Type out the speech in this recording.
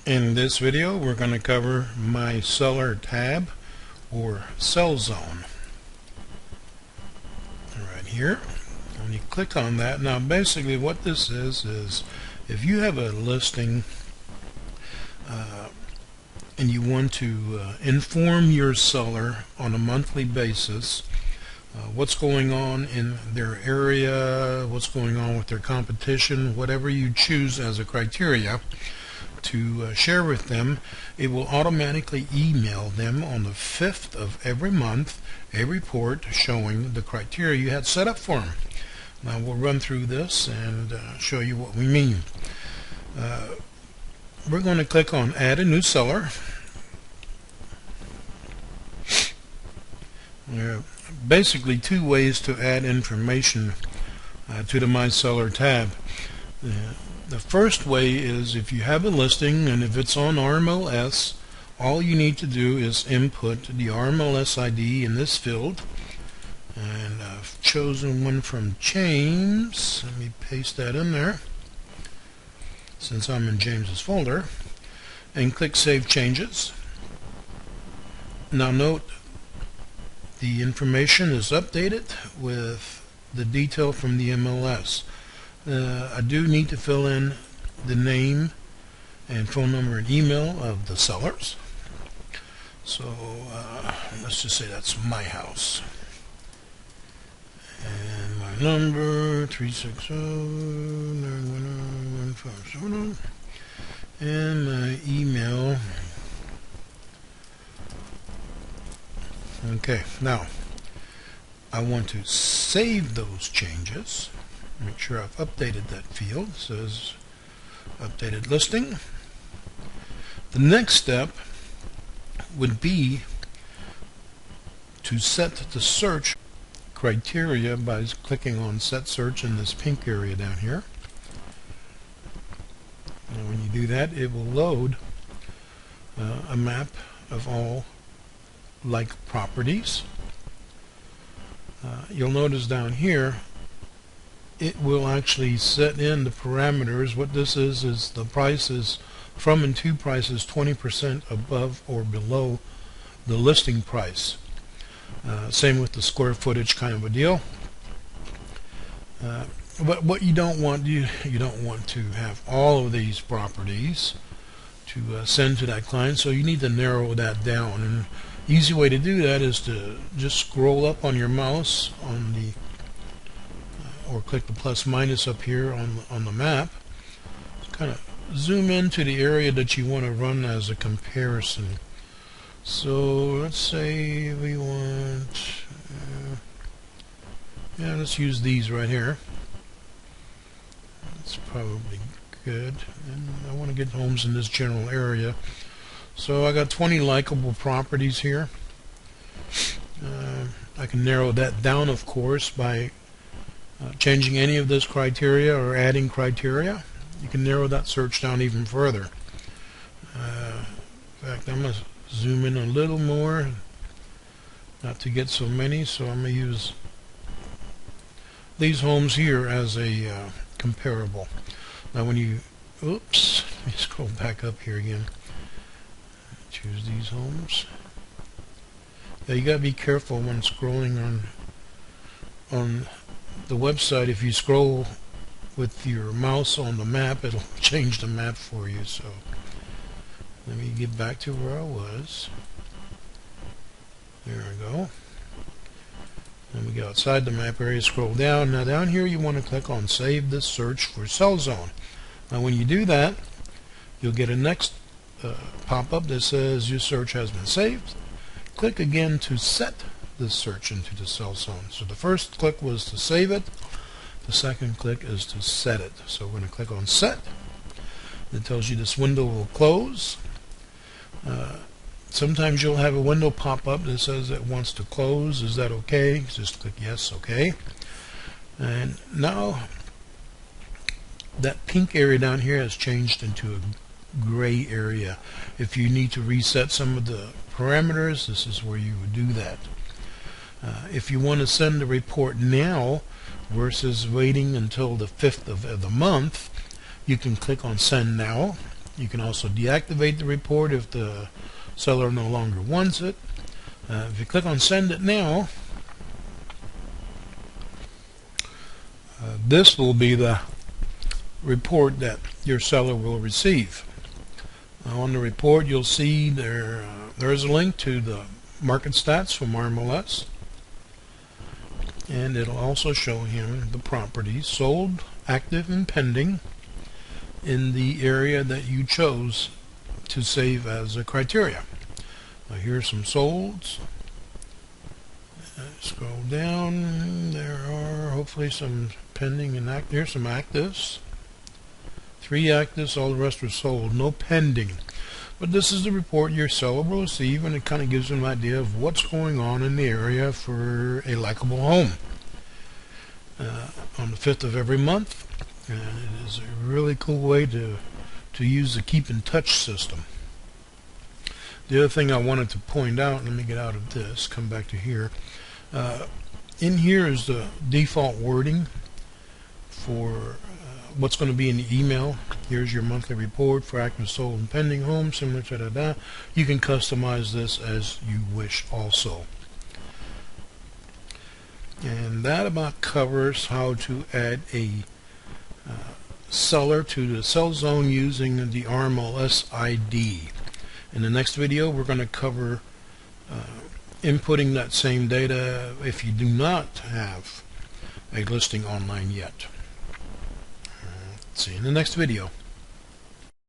In this video, we're going to cover My Seller tab or Sell Zone. Right here, when you click on that, now basically what this is if you have a listing and you want to inform your seller on a monthly basis what's going on in their area, what's going on with their competition, whatever you choose as a criteria to share with them, it will automatically email them on the 5th of every month a report showing the criteria you had set up for them. Now we'll run through this and show you what we mean. We're going to click on Add a New Seller. There are basically two ways to add information to the My Seller tab. The first way is if you have a listing and if it's on RMLS, all you need to do is input the RMLS ID in this field. And I've chosen one from James. Let me paste that in there since I'm in James's folder, and click Save Changes. Now note the information is updated with the detail from the MLS. I do need to fill in the name and phone number and email of the sellers. So let's just say that's my house. And my number 360-910-1570. And my email. Okay, now I want to save those changes. Make sure I've updated that field. It says updated listing. The next step would be to set the search criteria by clicking on Set Search in this pink area down here. And when you do that, it will load a map of all like properties. You'll notice down here it will actually set in the parameters. What this is the prices from and to prices 20% above or below the listing price. Same with the square footage kind of a deal. But what you don't want, you don't want to have all of these properties to send to that client, so you need to narrow that down. And easy way to do that is to just scroll up on your mouse on the or click the plus minus up here on the map. Kind of zoom into the area that you want to run as a comparison. So let's say we want let's use these right here. That's probably good. And I want to get homes in this general area. So I got 20 likable properties here. I can narrow that down, of course, by changing any of this criteria or adding criteria. You can narrow that search down even further. In fact, I'm going to zoom in a little more, not to get so many, so I'm going to use these homes here as a comparable. Now when you, oops, let me scroll back up here again. Choose these homes. Now you got to be careful when scrolling on the website. If you scroll with your mouse on the map, it'll change the map for you. So let me get back to where I was. There we go. Then we go outside the map area, scroll down. Now down here you want to click on Save this search for Sell Zone. Now when you do that, you'll get a next pop-up that says your search has been saved. Click again to set this search into the Sell Zone. So the first click was to save it. The second click is to set it. So we're going to click on Set. It tells you this window will close. Sometimes you'll have a window pop up that says it wants to close. Is that okay? Just click Yes, okay. And now that pink area down here has changed into a gray area. If you need to reset some of the parameters, this is where you would do that. If you want to send a report now versus waiting until the 5th of the month, you can click on Send Now. You can also deactivate the report if the seller no longer wants it. If you click on Send It Now, this will be the report that your seller will receive. On the report, you'll see there is a link to the market stats from RMLS, and it'll also show him the properties sold, active, and pending in the area that you chose to save as a criteria. Here's some solds. Scroll down. There are hopefully some pending and active. Here's some actives. 3 actives, all the rest are sold. No pending. But this is the report your seller will receive, and it kind of gives them an idea of what's going on in the area for a likable home. On the 5th of every month. It is a really cool way to use the Keep in Touch system. The other thing I wanted to point out, let me get out of this, come back to here. In here is the default wording for what's going to be in the email. Here's your monthly report for active, sold, and pending homes, similar to You can customize this as you wish also. And that about covers how to add a seller to the sell zone using the RMLS ID. In the next video, we're going to cover inputting that same data if you do not have a listing online yet. See you in the next video.